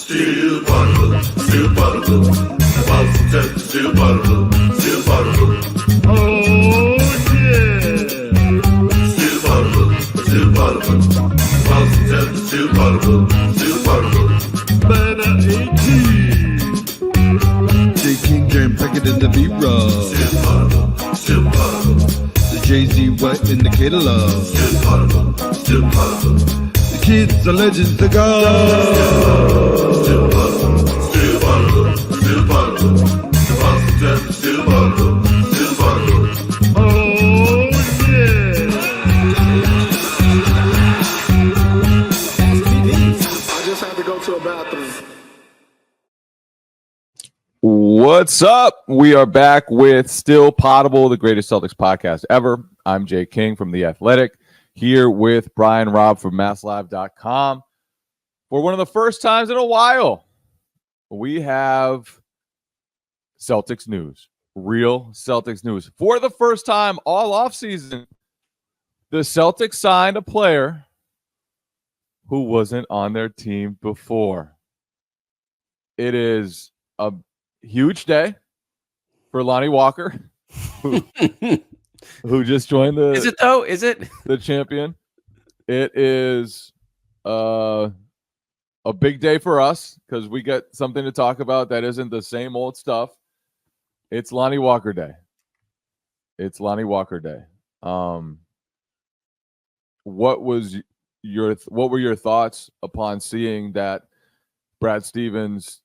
Still Poddable, still Poddable. Boston Celtics, still Poddable, still Poddable. Oh, yeah. Still Poddable, still Poddable. Boston Celtics, still Poddable, still Poddable. Banner 18. J. King Jam packet in the B-roll. Still Poddable, still Poddable. The Jay-Z white indicator love. Still Poddable, still Poddable. The kids are legends to go. Still Poddable, still Poddable, still Poddable. Boston Celtics, still Poddable, still Poddable. Oh, yeah. I just had to go to a bathroom. What's up? We are back with Still Poddable, the greatest Celtics podcast ever. I'm Jay King from The Athletic, here with Brian Robb from MassLive.com. For one of the first times in a while, we have Celtics news, real Celtics news. For the first time all offseason, the Celtics signed a player who wasn't on their team before. It is a huge day for Lonnie Walker, who just joined the. Is it though? Is it the champion? It is a big day for us because we get something to talk about that isn't the same old stuff. It's Lonnie Walker Day. It's Lonnie Walker Day. What were your thoughts upon seeing that Brad Stevens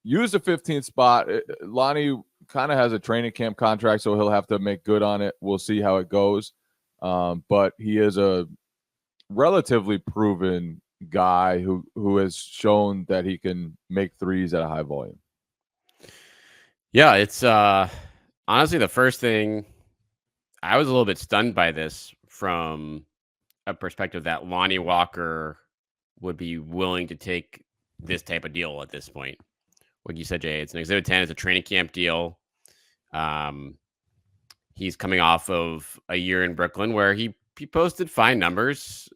used a 15th spot? Lonnie kind of has a training camp contract, so he'll have to make good on it. We'll see how it goes. But he is a relatively proven guy who has shown that he can make threes at a high volume. Yeah, it's honestly the first thing. I was a little bit stunned by this from a perspective that Lonnie Walker would be willing to take this type of deal at this point. Like you said, Jay, it's an Exhibit 10. It's a training camp deal. He's coming off of a year in Brooklyn where he posted fine numbers,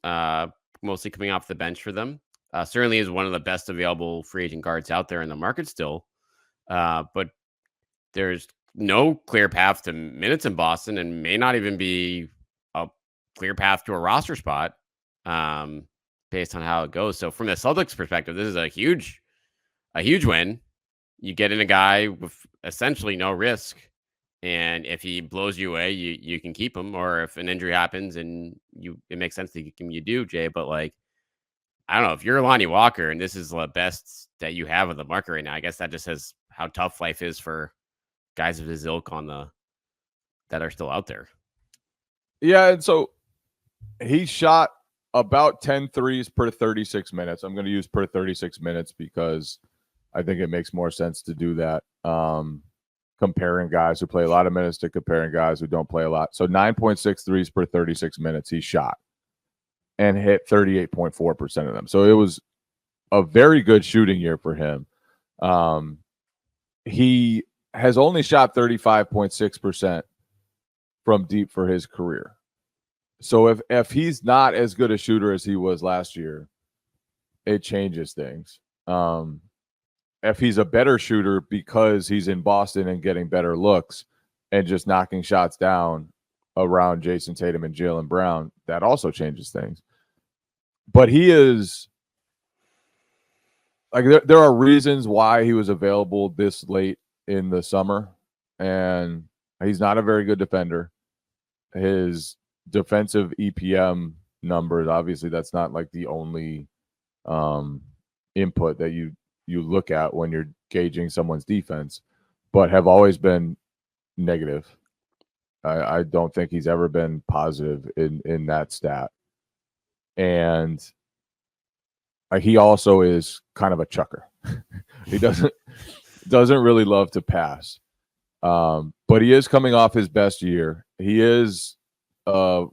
mostly coming off the bench for them. Certainly is one of the best available free agent guards out there in the market still. But there's no clear path to minutes in Boston and may not even be a clear path to a roster spot based on how it goes. So from the Celtics perspective, this is a huge win. You get in a guy with essentially no risk. And if he blows you away, you can keep him. Or if an injury happens and it makes sense to keep him, you do, Jay. But like, I don't know, if you're Lonnie Walker and this is the best that you have on the market right now, I guess that just says how tough life is for guys of his ilk that are still out there. Yeah, and so he shot about 10 threes per 36 minutes. I'm going to use per 36 minutes because I think it makes more sense to do that. Comparing guys who play a lot of minutes to comparing guys who don't play a lot. So 9.6 threes per 36 minutes he shot and hit 38.4% of them. So it was a very good shooting year for him. He has only shot 35.6% from deep for his career. So if he's not as good a shooter as he was last year, it changes things. If he's a better shooter because he's in Boston and getting better looks and just knocking shots down around Jason Tatum and Jaylen Brown, that also changes things. But he is like there are reasons why he was available this late in the summer, and he's not a very good defender. His defensive EPM numbers, obviously, that's not like the only input that you look at when you're gauging someone's defense, but have always been negative. I don't think he's ever been positive in that stat. And he also is kind of a chucker. He doesn't really love to pass. But he is coming off his best year. He is a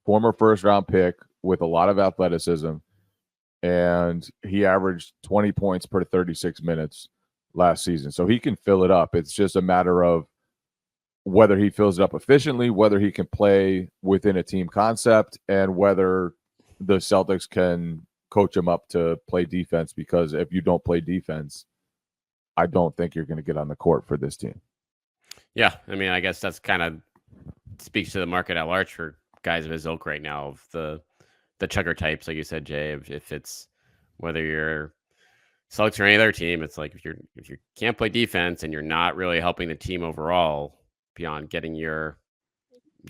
former first-round pick with a lot of athleticism. And he averaged 20 points per 36 minutes last season. So he can fill it up. It's just a matter of whether he fills it up efficiently, whether he can play within a team concept, and whether the Celtics can coach him up to play defense, because if you don't play defense, I don't think you're going to get on the court for this team. Yeah, I mean, I guess that's kind of speaks to the market at large for guys of his ilk right now, of the chugger types, like you said, Jay. If it's whether you're Celtics or any other team, it's like if you can't play defense and you're not really helping the team overall beyond getting your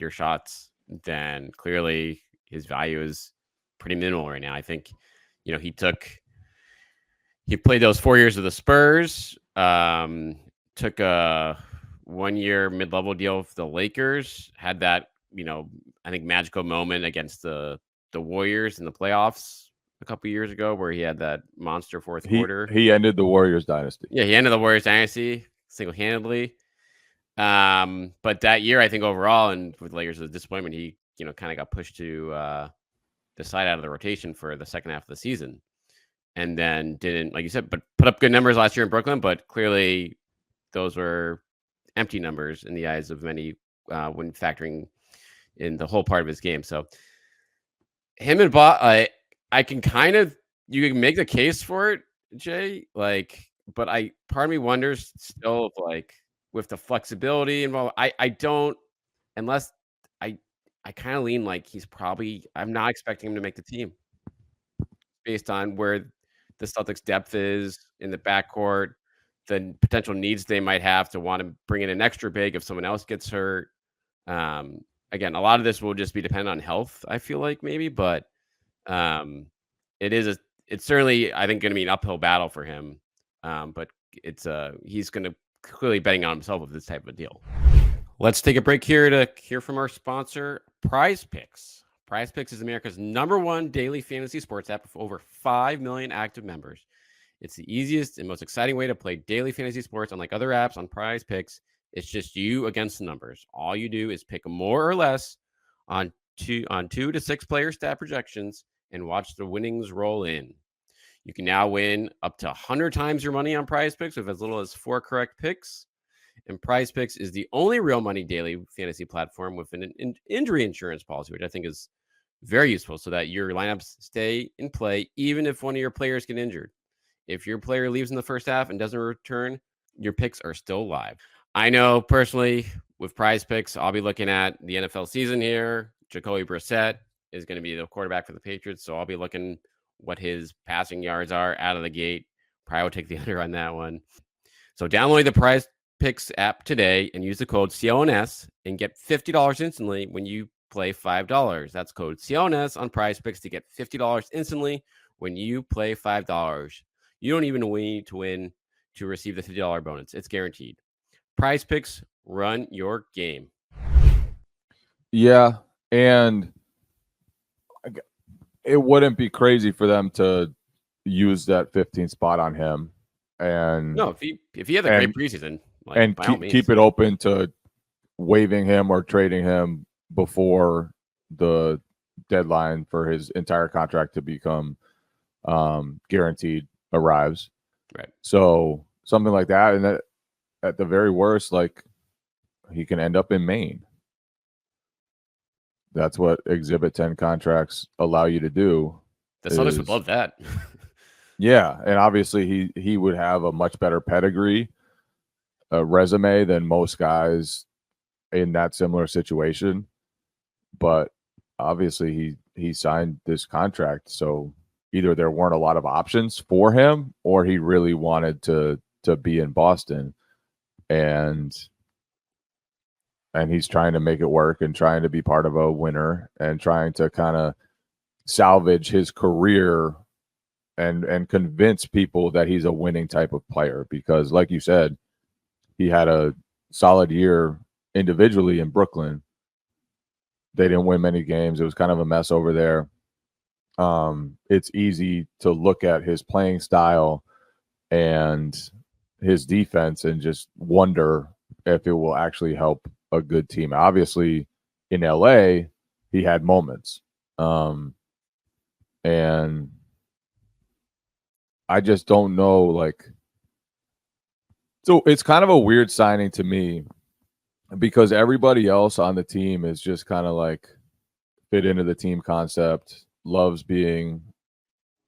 shots, then clearly his value is pretty minimal right now. I think, you know, he played those 4 years with the Spurs, took a 1 year mid-level deal with the Lakers, had that, you know, I think magical moment against the Warriors in the playoffs a couple years ago where he had that monster fourth quarter. He ended the Warriors dynasty. Yeah, he ended the Warriors dynasty single-handedly. But that year, I think overall, and with Lakers, the disappointment, he, you know, kind of got pushed to the side out of the rotation for the second half of the season. And then didn't, like you said, but put up good numbers last year in Brooklyn, but clearly those were empty numbers in the eyes of many when factoring in the whole part of his game. So him and I can kind of, you can make the case for it, Jay, like, but part of me wonders still of like with the flexibility involved, I don't, unless I kind of lean like I'm not expecting him to make the team based on where the Celtics depth is in the backcourt, the potential needs they might have to want to bring in an extra big if someone else gets hurt. Again, a lot of this will just be dependent on health, I feel like maybe, but it's certainly, I think, going to be an uphill battle for him. But he's going to clearly betting on himself with this type of a deal. Let's take a break here to hear from our sponsor, PrizePicks. PrizePicks is America's #1 daily fantasy sports app with over 5 million active members. It's the easiest and most exciting way to play daily fantasy sports. Unlike other apps on PrizePicks, it's just you against the numbers. All you do is pick more or less on 2 to 6 player stat projections and watch the winnings roll in. You can now win up to 100 times your money on PrizePicks with as little as 4 correct picks. And PrizePicks is the only real money daily fantasy platform with an injury insurance policy, which I think is very useful so that your lineups stay in play even if one of your players get injured. If your player leaves in the first half and doesn't return, your picks are still live. I know personally with PrizePicks, I'll be looking at the NFL season here. Jacoby Brissett is going to be the quarterback for the Patriots, so I'll be looking what his passing yards are out of the gate. Probably will take the under on that one. So download the PrizePicks app today and use the code CLNS and get $50 instantly when you play $5. That's code CLNS on PrizePicks to get $50 instantly when you play $5. You don't even need to win to receive the $50 bonus. It's guaranteed. PrizePicks, run your game. Yeah, and it wouldn't be crazy for them to use that 15th spot on him. And no, if he had a great preseason, like, and keep it open to waiving him or trading him before the deadline for his entire contract to become guaranteed arrives. Right. So something like that, and that at the very worst, like, he can end up in Maine. That's what Exhibit 10 contracts allow you to do. The Celtics would love that. Yeah, and obviously he would have a much better pedigree, resume than most guys in that similar situation. But obviously he signed this contract, so either there weren't a lot of options for him or he really wanted to be in Boston, and he's trying to make it work and trying to be part of a winner and trying to kind of salvage his career and convince people that he's a winning type of player, because like you said, he had a solid year individually in Brooklyn. They didn't win many games. It was kind of a mess over there. It's easy to look at his playing style and his defense and just wonder if it will actually help a good team. Obviously, in LA, he had moments. And I just don't know, like, so it's kind of a weird signing to me because everybody else on the team is just kind of like fit into the team concept, loves being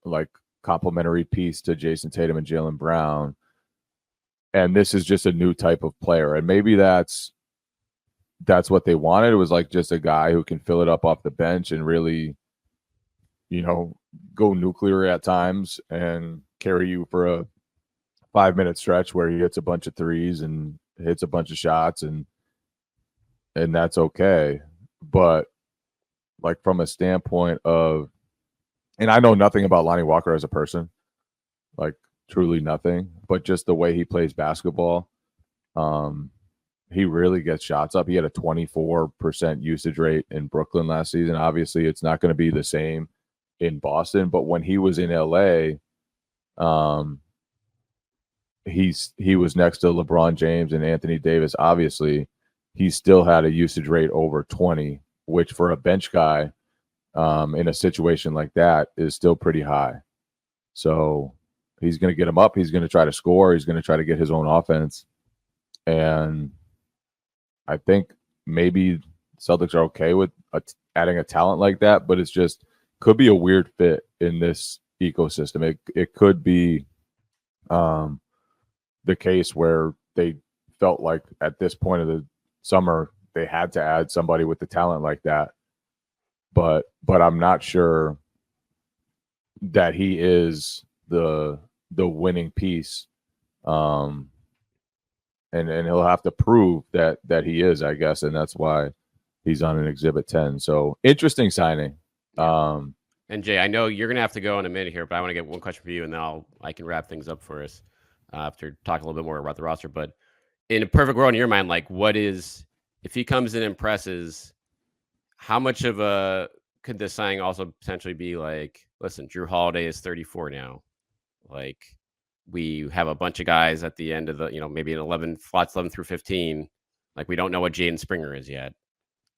like complementary piece to Jason Tatum and Jaylen Brown. And this is just a new type of player. And maybe that's what they wanted. It was like just a guy who can fill it up off the bench and really, go nuclear at times and carry you for a 5-minute stretch where he hits a bunch of threes and hits a bunch of shots and that's okay. But like from a standpoint of, and I know nothing about Lonnie Walker as a person, like truly nothing, but just the way he plays basketball, he really gets shots up. He had a 24% usage rate in Brooklyn last season. Obviously, it's not going to be the same in Boston, but when he was in LA, he was next to LeBron James and Anthony Davis. Obviously, he still had a usage rate over 20, which for a bench guy in a situation like that is still pretty high. So he's going to get him up. He's going to try to score. He's going to try to get his own offense. And I think maybe Celtics are okay with adding a talent like that, but it's just could be a weird fit in this ecosystem. It could be the case where they felt like at this point of the summer they had to add somebody with the talent like that. But I'm not sure that he is the winning piece. And he'll have to prove that he is, I guess, and that's why he's on an Exhibit 10. So interesting signing. And Jay, I know you're gonna have to go in a minute here, but I want to get one question for you, and then I can wrap things up for us after talking a little bit more about the roster. But in a perfect world in your mind, like what is if he comes in and impresses, how much of a could this signing also potentially be like, listen, Drew Holiday is 34 now. Like we have a bunch of guys at the end of the, maybe in 11 slots, 11 through 15. Like we don't know what Jaden Springer is yet.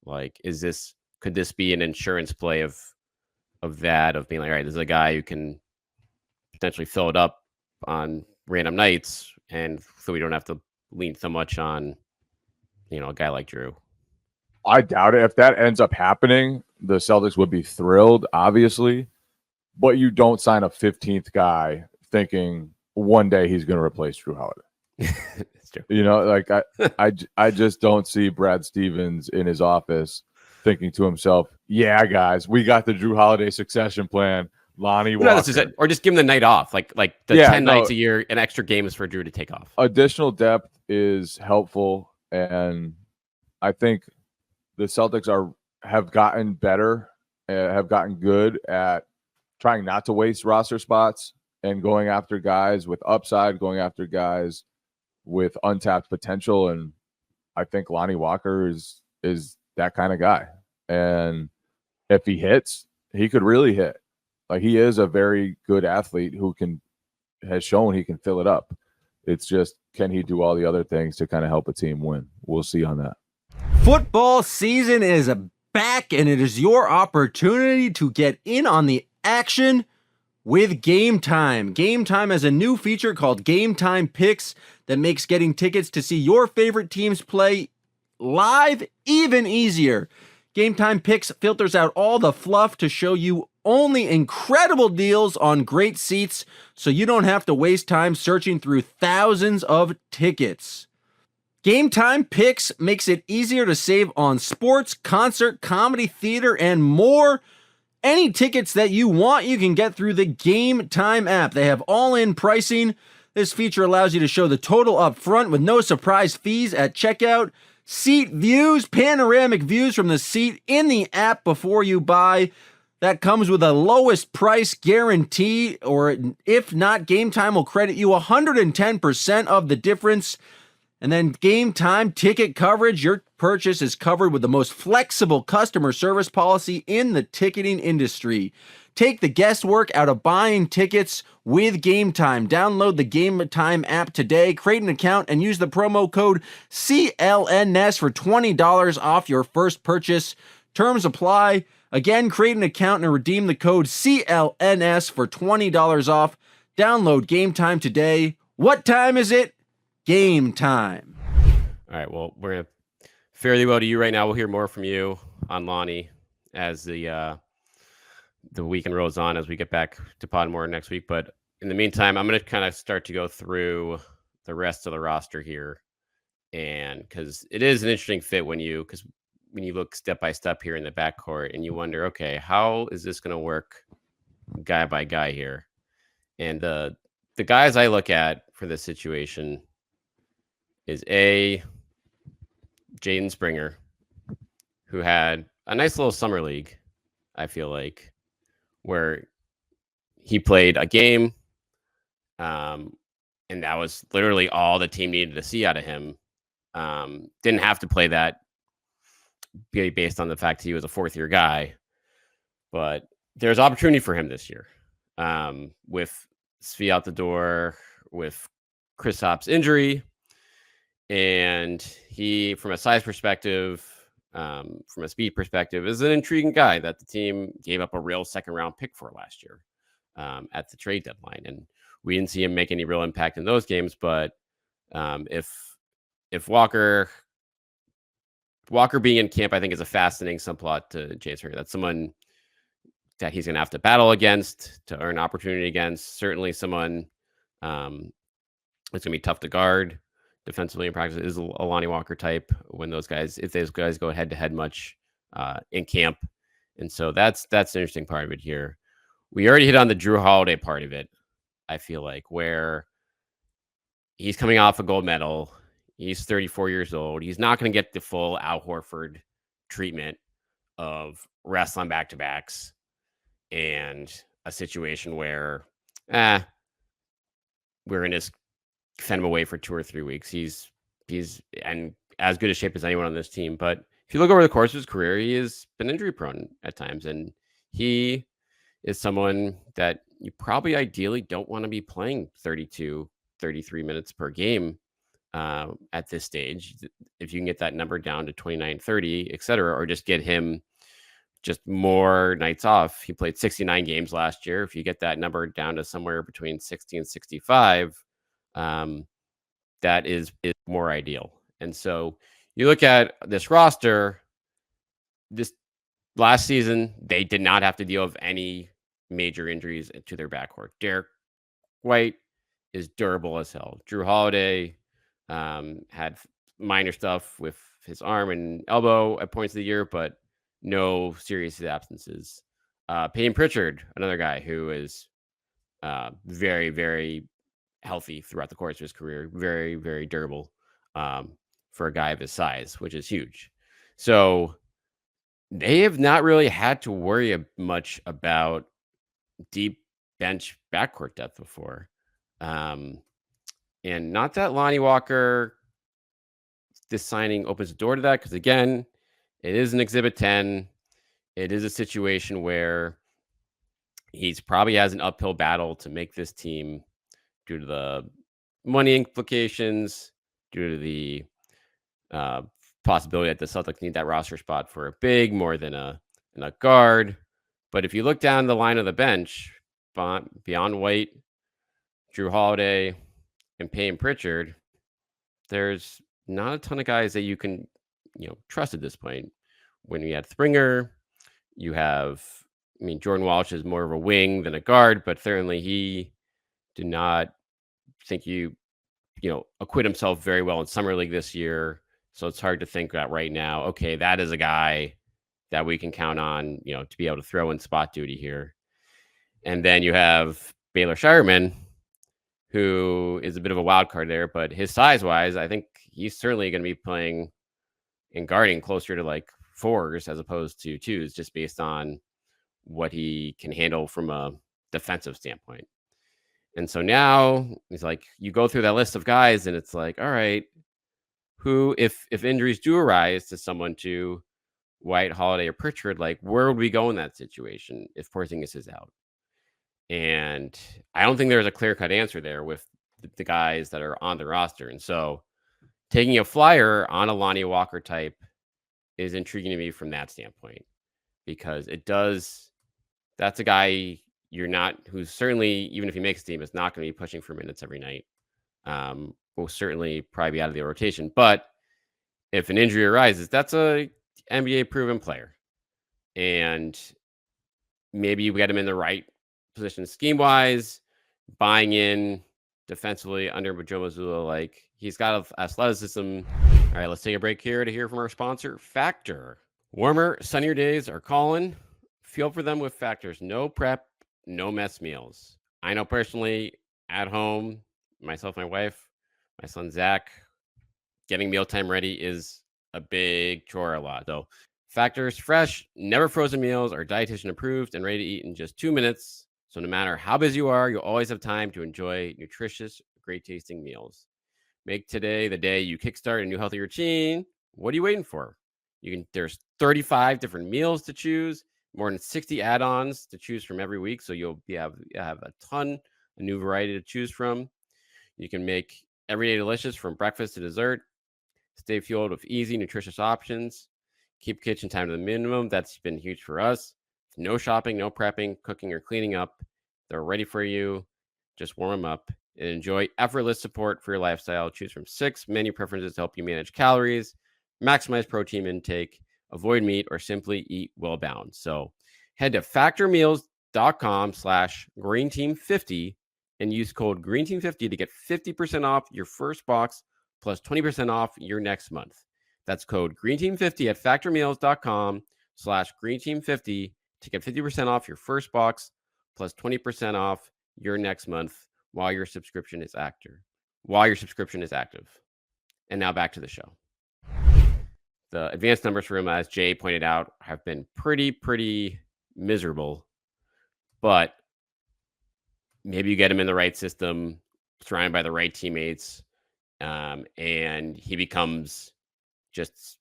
Like, could this be an insurance play of being like, all right, this is a guy who can potentially fill it up on random nights. And so we don't have to lean so much on, a guy like Drew. I doubt it. If that ends up happening, the Celtics would be thrilled, obviously, but you don't sign a 15th guy thinking one day he's going to replace Drew Holiday. It's true. Like I just don't see Brad Stevens in his office thinking to himself, yeah, guys, we got the Drew Holiday succession plan. Lonnie Walker. Or just give him the night off, like the 10 nights a year, and extra games for Drew to take off. Additional depth is helpful, and I think the Celtics have gotten better, have gotten good at trying not to waste roster spots and going after guys with upside, going after guys with untapped potential. And I think Lonnie Walker is that kind of guy. And if he hits, he could really hit. Like he is a very good athlete who has shown he can fill it up. It's just, can he do all the other things to kind of help a team win? We'll see on that. Football season is back, and it is your opportunity to get in on the action with GameTime. GameTime has a new feature called GameTime Picks that makes getting tickets to see your favorite teams play live even easier. GameTime Picks filters out all the fluff to show you only incredible deals on great seats, so you don't have to waste time searching through thousands of tickets. GameTime Picks makes it easier to save on sports, concert, comedy, theater, and more. Any tickets that you want, you can get through the GameTime app. They have all-in pricing. This feature allows you to show the total up front with no surprise fees at checkout. Seat views, panoramic views from the seat in the app before you buy. That comes with a lowest price guarantee, or if not, GameTime will credit you 110% of the difference. And then GameTime ticket coverage. Your purchase is covered with the most flexible customer service policy in the ticketing industry. Take the guesswork out of buying tickets with GameTime. Download the GameTime app today, create an account, and use the promo code CLNS for $20 off your first purchase. Terms apply. Again, create an account and redeem the code CLNS for $20 off. Download GameTime today. What time is it? Game time. All right, well, we're going to fairly well to you right now. We'll hear more from you on Lonnie as the the weekend rolls on as we get back to Podmore next week. But in the meantime, I'm going to kind of start to go through the rest of the roster here. And because it is an interesting fit when you look step by step here in the backcourt and you wonder, okay, how is this going to work guy by guy here? And the guys I look at for this situation is Jaden Springer, who had a nice little summer league, I feel like, where he played a game, and that was literally all the team needed to see out of him. Didn't have to play that based on the fact he was a fourth-year guy, but there's opportunity for him this year. With Svi out the door, with Chris Hop's injury, and he, from a size perspective, from a speed perspective, is an intriguing guy that the team gave up a real second-round pick for last year at the trade deadline, and we didn't see him make any real impact in those games. But if Walker being in camp, I think, is a fascinating subplot to James Springer. That's someone that he's going to have to battle against to earn opportunity against. Certainly someone it's going to be tough to guard defensively in practice. Is a Lonnie Walker type when if those guys go head to head much in camp. And so that's an interesting part of it here. We already hit on the Drew Holiday part of it, I feel like, where he's coming off a gold medal. He's 34 years old. He's not going to get the full Al Horford treatment of rest on back-to-backs and a situation where we're going to send him away for 2 or 3 weeks. He's in as good a shape as anyone on this team. But if you look over the course of his career, he has been injury prone at times. And he is someone that you probably ideally don't want to be playing 32, 33 minutes per game at this stage. If you can get that number down to 29, 30, et cetera, or just get him just more nights off. He played 69 games last year. If you get that number down to somewhere between 60 and 65, that is more ideal. And so you look at this roster, this last season, they did not have to deal with any major injuries to their backcourt. Derek White is durable as hell. Drew Holiday had minor stuff with his arm and elbow at points of the year, but no serious absences. Payne Pritchard, another guy who is very, very healthy throughout the course of his career. Very, very durable for a guy of his size, which is huge. So they have not really had to worry much about deep bench backcourt depth before. And not that Lonnie Walker, this signing opens the door to that, because again, it is an Exhibit 10. It is a situation where he's probably has an uphill battle to make this team due to the money implications, due to the possibility that the Celtics need that roster spot for a big more than a guard. But if you look down the line of the bench, beyond White, Drew Holiday, and Payne Pritchard, there's not a ton of guys that you can trust at this point. When you had Springer, you have, Jordan Walsh is more of a wing than a guard, but certainly he did not think acquit himself very well in Summer League this year. So it's hard to think that right now, okay, that is a guy that we can count on, to be able to throw in spot duty here. And then you have Baylor Shireman, who is a bit of a wild card there, but his size-wise, I think he's certainly going to be playing and guarding closer to like 4s as opposed to 2s, just based on what he can handle from a defensive standpoint. And so now it's like you go through that list of guys and it's like, all right, who, if injuries do arise to someone, to White, Holiday, or Pritchard, like where would we go in that situation if Porzingis is out? And I don't think there's a clear-cut answer there with the guys that are on the roster. And so taking a flyer on a Lonnie Walker type is intriguing to me from that standpoint, because that's a guy who's certainly, even if he makes the team, is not going to be pushing for minutes every night. Will certainly probably be out of the rotation. But if an injury arises, that's a NBA proven player. And maybe you get him in the right position scheme wise, buying in defensively under Joe Mazzulla. Like, he's got athleticism. All right, let's take a break here to hear from our sponsor, Factor. Warmer, sunnier days are calling. Feel for them with Factor's no prep, no mess meals. I know personally, at home, myself, my wife, my son Zach, getting mealtime ready is a big chore a lot. So Factor's fresh, never frozen meals are dietitian approved and ready to eat in just 2 minutes. So no matter how busy you are, you'll always have time to enjoy nutritious, great tasting meals. Make today the day you kickstart a new healthy routine. What are you waiting for? There's 35 different meals to choose, more than 60 add-ons to choose from every week. So you'll have a ton, a new variety to choose from. You can make every day delicious from breakfast to dessert. Stay fueled with easy, nutritious options. Keep kitchen time to the minimum. That's been huge for us. No shopping, no prepping, cooking, or cleaning up. They're ready for you. Just warm them up and enjoy effortless support for your lifestyle. Choose from 6 menu preferences to help you manage calories, maximize protein intake, avoid meat, or simply eat well-balanced. So head to factormeals.com/greenteam50 and use code greenteam50 to get 50% off your first box plus 20% off your next month. That's code greenteam50 at factormeals.com/greenteam50 to get 50% off your first box plus 20% off your next month while your subscription is active. And now back to the show. The advanced numbers for him, as Jay pointed out, have been pretty miserable. But maybe you get him in the right system, surrounded by the right teammates, and he becomes just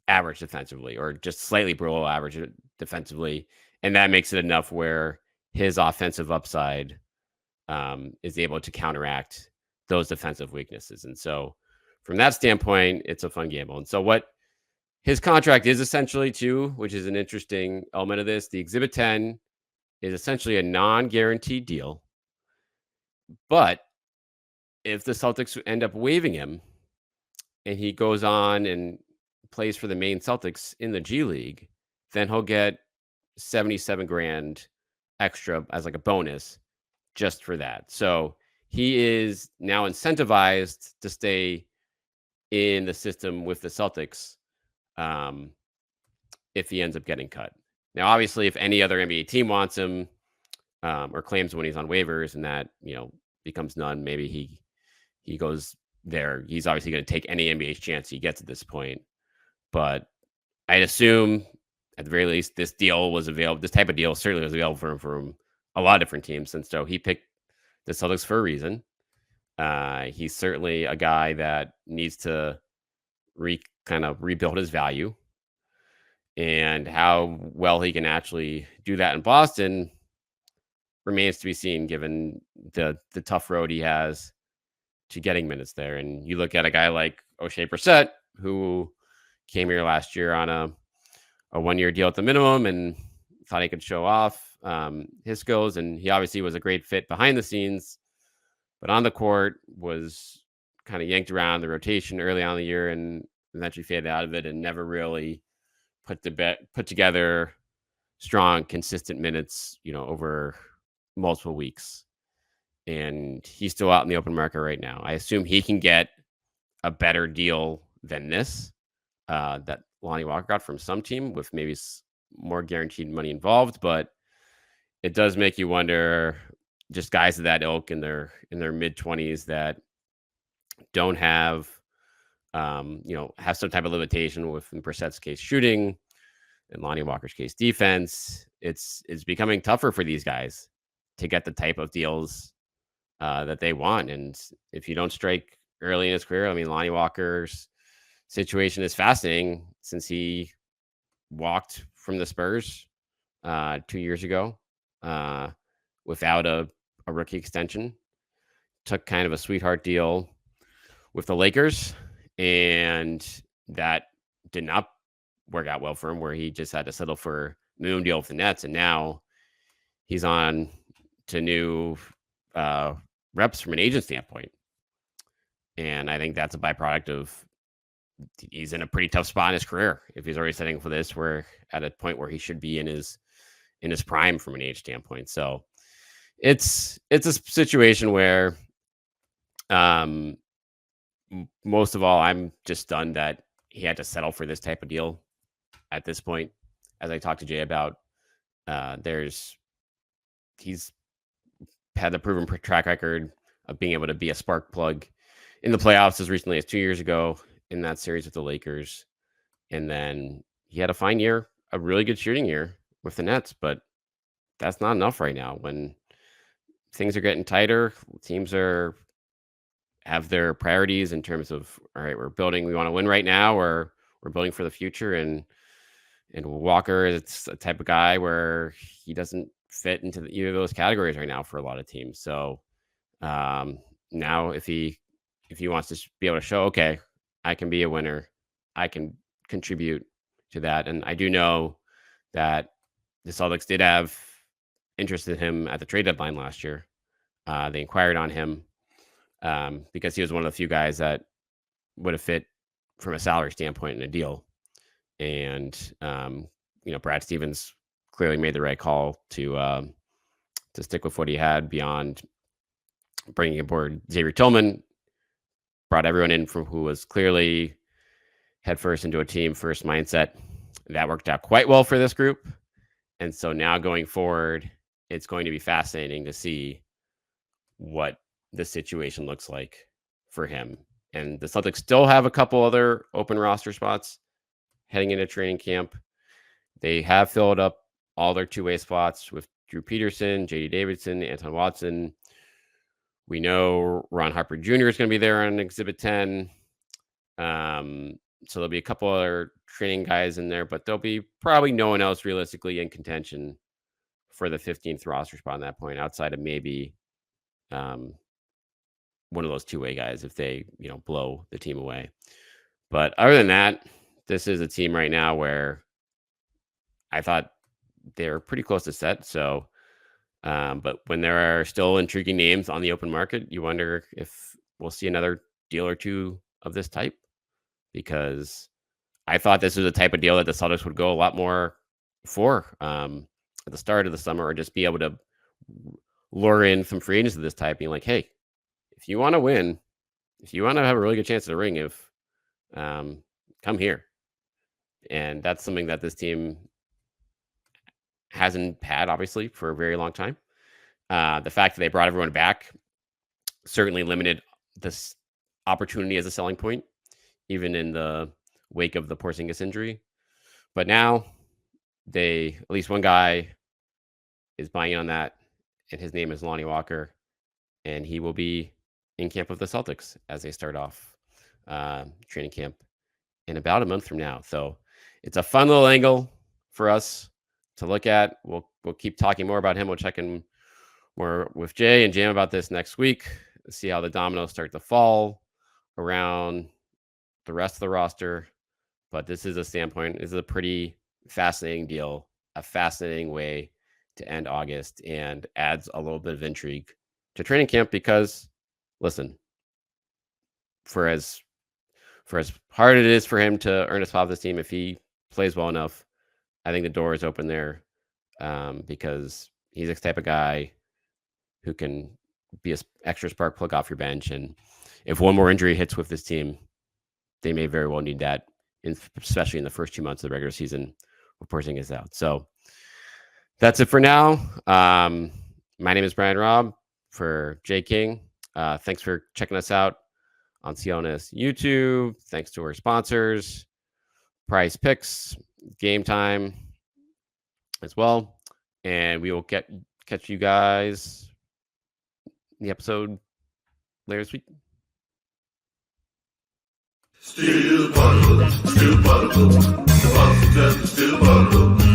average defensively or just slightly below average defensively. And that makes it enough where his offensive upside is able to counteract those defensive weaknesses. And so from that standpoint, it's a fun gamble. And so what his contract is essentially too, which is an interesting element of this, the Exhibit 10 is essentially a non-guaranteed deal. But if the Celtics end up waiving him and he goes on and plays for the main Celtics in the G League, then he'll get $77,000 extra as like a bonus just for that. So he is now incentivized to stay in the system with the Celtics if he ends up getting cut. Now, obviously, if any other NBA team wants him or claims when he's on waivers and that, becomes none, maybe he goes there. He's obviously going to take any NBA chance he gets at this point. But I'd assume at the very least this deal was available. This type of deal certainly was available for him from a lot of different teams. And so he picked the Celtics for a reason. He's certainly a guy that needs to kind of rebuild his value. And how well he can actually do that in Boston remains to be seen, given the tough road he has to getting minutes there. And you look at a guy like O'Shea Brissett, who came here last year on a 1-year deal at the minimum and thought he could show off his skills. And he obviously was a great fit behind the scenes, but on the court was kind of yanked around the rotation early on in the year and eventually faded out of it and never really put together strong, consistent minutes, over multiple weeks. And he's still out in the open market right now. I assume he can get a better deal than this that Lonnie Walker got from some team with maybe more guaranteed money involved. But it does make you wonder, just guys of that ilk in their mid-20s that don't have have some type of limitation with, in Brissett's case, shooting, in Lonnie Walker's case, defense. It's becoming tougher for these guys to get the type of deals that they want. And if you don't strike early in his career, I mean, Lonnie Walker's situation is fascinating since he walked from the Spurs 2 years ago without a rookie extension, took kind of a sweetheart deal with the Lakers, and that did not work out well for him, where he just had to settle for a minimum deal with the Nets. And now he's on to new reps from an agent standpoint. And I think that's a byproduct of he's in a pretty tough spot in his career. If he's already setting for this, we're at a point where he should be in his in his prime from an age standpoint. So it's a situation where most of all, I'm just stunned that he had to settle for this type of deal at this point. As I talked to Jay about, he's had the proven track record of being able to be a spark plug in the playoffs as recently as 2 years ago in that series with the Lakers. And then he had a fine year, a really good shooting year with the Nets, but that's not enough right now. When things are getting tighter, teams have their priorities in terms of, all right, we want to win right now, or we're building for the future. And Walker is a type of guy where he doesn't fit into either of those categories right now for a lot of teams. So now if he wants to be able to show, okay, I can be a winner, I can contribute to that. And I do know that the Celtics did have interest in him at the trade deadline last year. They inquired on him because he was one of the few guys that would have fit from a salary standpoint in a deal. And, Brad Stevens clearly made the right call to stick with what he had beyond bringing aboard Xavier Tillman, brought everyone in from who was clearly headfirst into a team first mindset. That worked out quite well for this group. And so now going forward, it's going to be fascinating to see what the situation looks like for him. And the Celtics still have a couple other open roster spots heading into training camp. They have filled up all their two-way spots with Drew Peterson, J.D. Davidson, Anton Watson. We know Ron Harper Jr. is going to be there on Exhibit 10. So there'll be a couple other training guys in there, but there'll be probably no one else realistically in contention for the 15th roster spot at that point, outside of maybe one of those two-way guys if they, blow the team away. But other than that, this is a team right now where I thought they're pretty close to set. So, but when there are still intriguing names on the open market, you wonder if we'll see another deal or two of this type, because I thought this was a type of deal that the Celtics would go a lot more for at the start of the summer, or just be able to lure in some free agents of this type, being like, hey, if you want to win, if you want to have a really good chance at a ring, come here. And that's something that this team hasn't had, obviously, for a very long time. The fact that they brought everyone back certainly limited this opportunity as a selling point, even in the wake of the Porzingis injury. But now at least one guy is buying in on that, and his name is Lonnie Walker, and he will be in camp with the Celtics as they start off training camp in about a month from now. So it's a fun little angle for us to look at. We'll keep talking more about him. We'll check in more with Jay and Jam about this next week, see how the dominoes start to fall around the rest of the roster. But this is a pretty fascinating deal, a fascinating way to end August, and adds a little bit of intrigue to training camp, because listen, for as hard it is for him to earn a spot with this team, if he plays well enough, I think the door is open there, because he's the type of guy who can be an extra spark plug off your bench. And if one more injury hits with this team, they may very well need that, especially in the first 2 months of the regular season with Porzingis out. So that's it for now. My name is Brian Robb for Jay King. Thanks for checking us out on CLNS YouTube. Thanks to our sponsors, PrizePicks, GameTime as well. And we will catch you guys in the episode later this week. Still Poddable, the Possum, still Poddable.